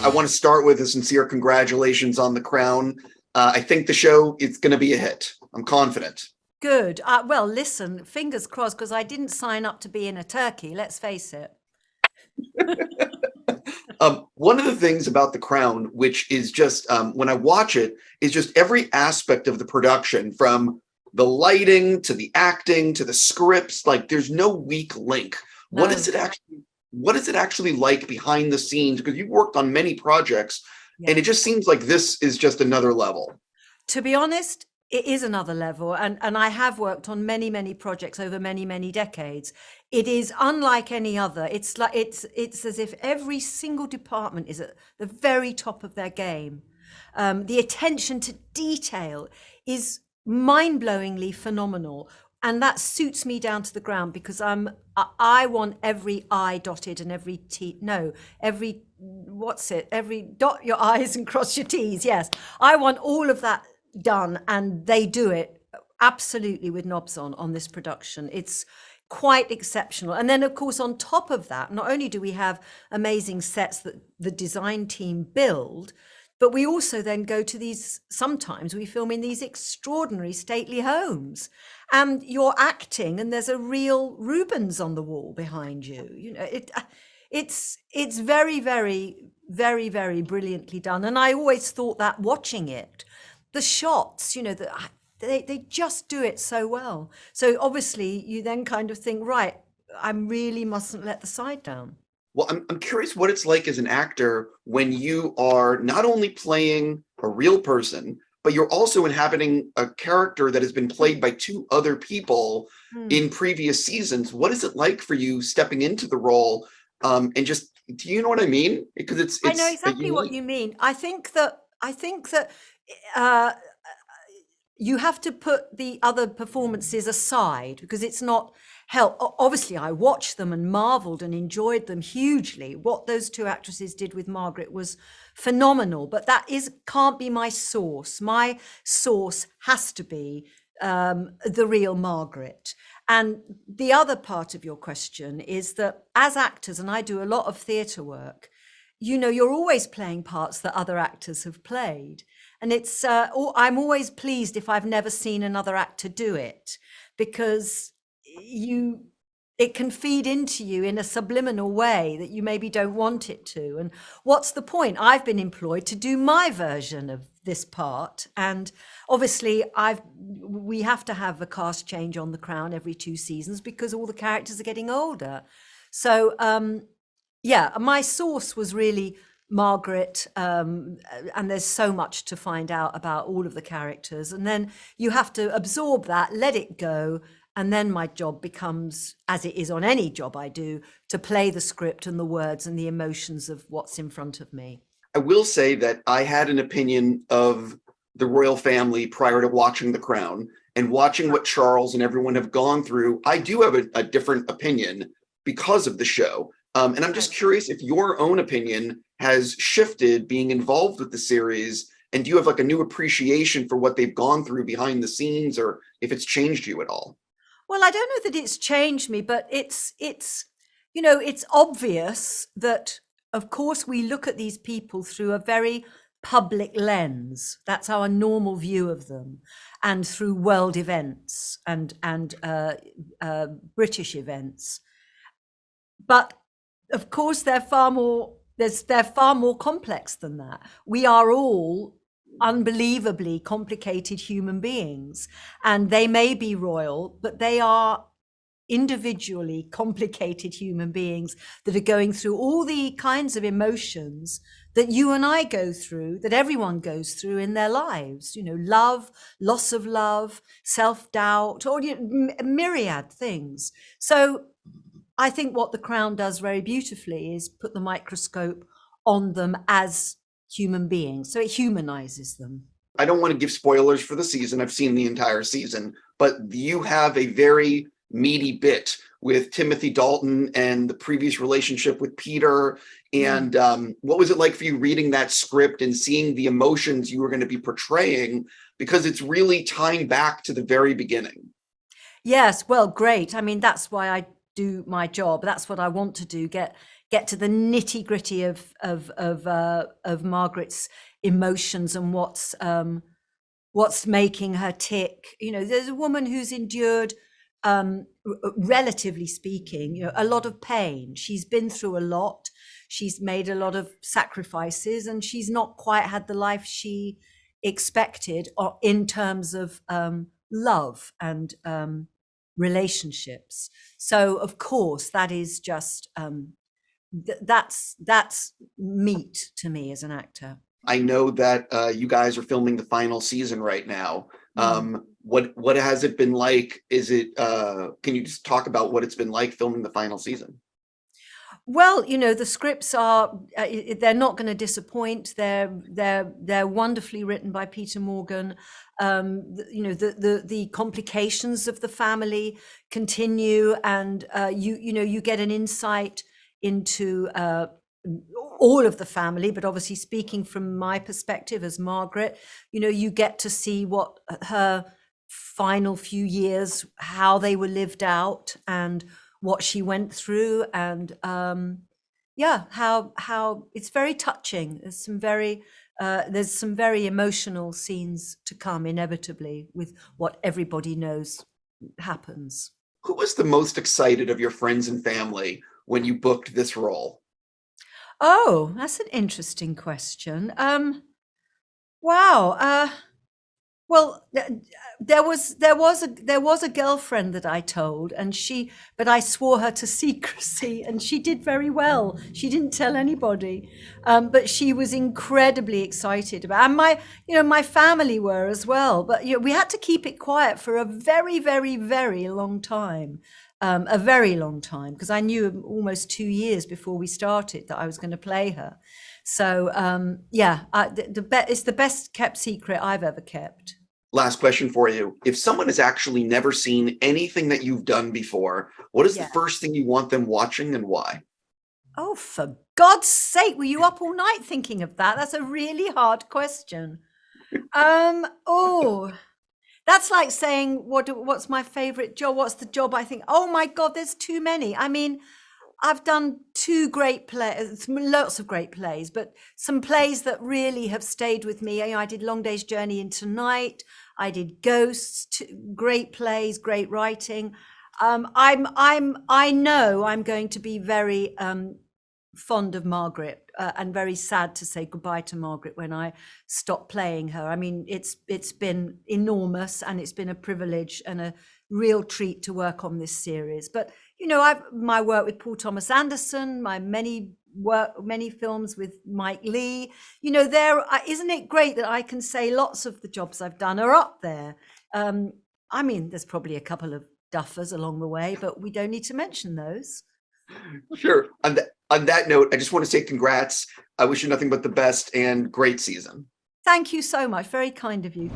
I want to start with a sincere congratulations on The Crown. I think the show is going to be a hit. I'm confident. Good. Well, listen, fingers crossed, because I didn't sign up to be in a turkey, let's face it. One of the things about The Crown, which is just when I watch it, is just every aspect of the production, from the lighting to the acting to the scripts. Like, there's no weak link. What is No. it actually? What is it actually like behind the scenes? Because you've worked on many projects, and Yeah. it just seems like this is just another level. To be honest, it is another level, and I have worked on many projects over many decades. It is unlike any other. It's like it's as if every single department is at the very top of their game. The attention to detail is mind-blowingly phenomenal, and that suits me down to the ground, because I want every I dotted and every T, no, every, what's it, every dot your I's and cross your T's. Yes, I want all of that done, and they do it absolutely with knobs on this production. It's quite exceptional. And then, of course, on top of that, not only do we have amazing sets that the design team build, but we also then go to these, sometimes we film in these extraordinary stately homes, and you're acting and there's a real Rubens on the wall behind you. You know, it's very brilliantly done. And I always thought that, watching it, the shots, you know, they just do it so well. So obviously you then kind of think, right, I really mustn't let the side down. Well, I'm curious what it's like as an actor when you are not only playing a real person, but you're also inhabiting a character that has been played by two other people in previous seasons. What is it like for you stepping into the role? And just, do you know what I mean? Because I know it's a exactly what unique. you mean. I think that uh, you have to put the other performances aside, because it's not help. Obviously, I watched them and marveled and enjoyed them hugely. What those two actresses did with Margaret was phenomenal, but can't be my source. My source has to be the real Margaret. And the other part of your question is that as actors, and I do a lot of theatre work, you know, you're always playing parts that other actors have played. And I'm always pleased if I've never seen another actor do it, because it can feed into you in a subliminal way that you maybe don't want it to. And what's the point? I've been employed to do my version of this part. And obviously we have to have a cast change on The Crown every 2 seasons, because all the characters are getting older. So, yeah, my source was really Margaret, and there's so much to find out about all of the characters, and then you have to absorb that, let it go, and then my job becomes, as it is on any job I do, to play the script and the words and the emotions of what's in front of me. I will say that I had an opinion of the royal family prior to watching The Crown, and watching what Charles and everyone have gone through. I do have a different opinion because of the show. And I'm just curious if your own opinion has shifted being involved with the series, and do you have like a new appreciation for what they've gone through behind the scenes, or if it's changed you at all? Well, I don't know that it's changed me, but it's you know, it's obvious that, of course, we look at these people through a very public lens. That's our normal view of them, and through world events and British events. But of course, they're far more complex than that. We are all unbelievably complicated human beings, and they may be royal, but they are individually complicated human beings that are going through all the kinds of emotions that you and I go through, that everyone goes through in their lives. You know, love, loss of love, self-doubt, or myriad things. So I think what The Crown does very beautifully is put the microscope on them as human beings. So it humanizes them. I don't want to give spoilers for the season. I've seen the entire season, but you have a very meaty bit with Timothy Dalton and the previous relationship with Peter. And what was it like for you reading that script and seeing the emotions you were going to be portraying? Because it's really tying back to the very beginning. Yes, well, great. I mean, that's why I do my job. That's what I want to do, get get to the nitty gritty of Margaret's emotions and what's making her tick. You know, there's a woman who's endured, relatively speaking, you know, a lot of pain. She's been through a lot. She's made a lot of sacrifices, and she's not quite had the life she expected in terms of love and relationships. So of course that is just that's meat to me as an actor. I know that you guys are filming the final season right now. What has it been like? Is it can you just talk about what it's been like filming the final season? Well, you know, the scripts are they're not going to disappoint. They're wonderfully written by Peter Morgan. You know, the complications of the family continue, and you know, you get an insight into all of the family, but obviously speaking from my perspective as Margaret, you know, you get to see what her final few years, how they were lived out, and what she went through, and yeah, how it's very touching. There's some very emotional scenes to come inevitably with what everybody knows happens. Who was the most excited of your friends and family when you booked this role? Oh, that's an interesting question. Wow. Well, there was a girlfriend that I told, and but I swore her to secrecy, and she did very well. She didn't tell anybody, but she was incredibly excited about. And my family were as well. But you know, we had to keep it quiet for a very, very, very long time. A very long time, because I knew almost 2 years before we started that I was going to play her. So yeah, it's the best kept secret I've ever kept. Last question for you. If someone has actually never seen anything that you've done before, what is the first thing you want them watching, and why? Oh, for God's sake, were you up all night thinking of that? That's a really hard question. Oh, that's like saying, what's my favorite job? What's the job I think, oh my God, there's too many. I mean, I've done 2 great plays, lots of great plays, but some plays that really have stayed with me. You know, I did Long Day's Journey into Night. I did Ghosts, great plays, great writing. I know I'm going to be very fond of Margaret, and very sad to say goodbye to Margaret when I stop playing her. I mean, it's been enormous, and it's been a privilege and a real treat to work on this series. But you know, my work with Paul Thomas Anderson, my many films with Mike Leigh. You know, isn't it great that I can say lots of the jobs I've done are up there? I mean, there's probably a couple of duffers along the way, but we don't need to mention those. Sure. On that note, I just want to say congrats. I wish you nothing but the best, and great season. Thank you so much. Very kind of you.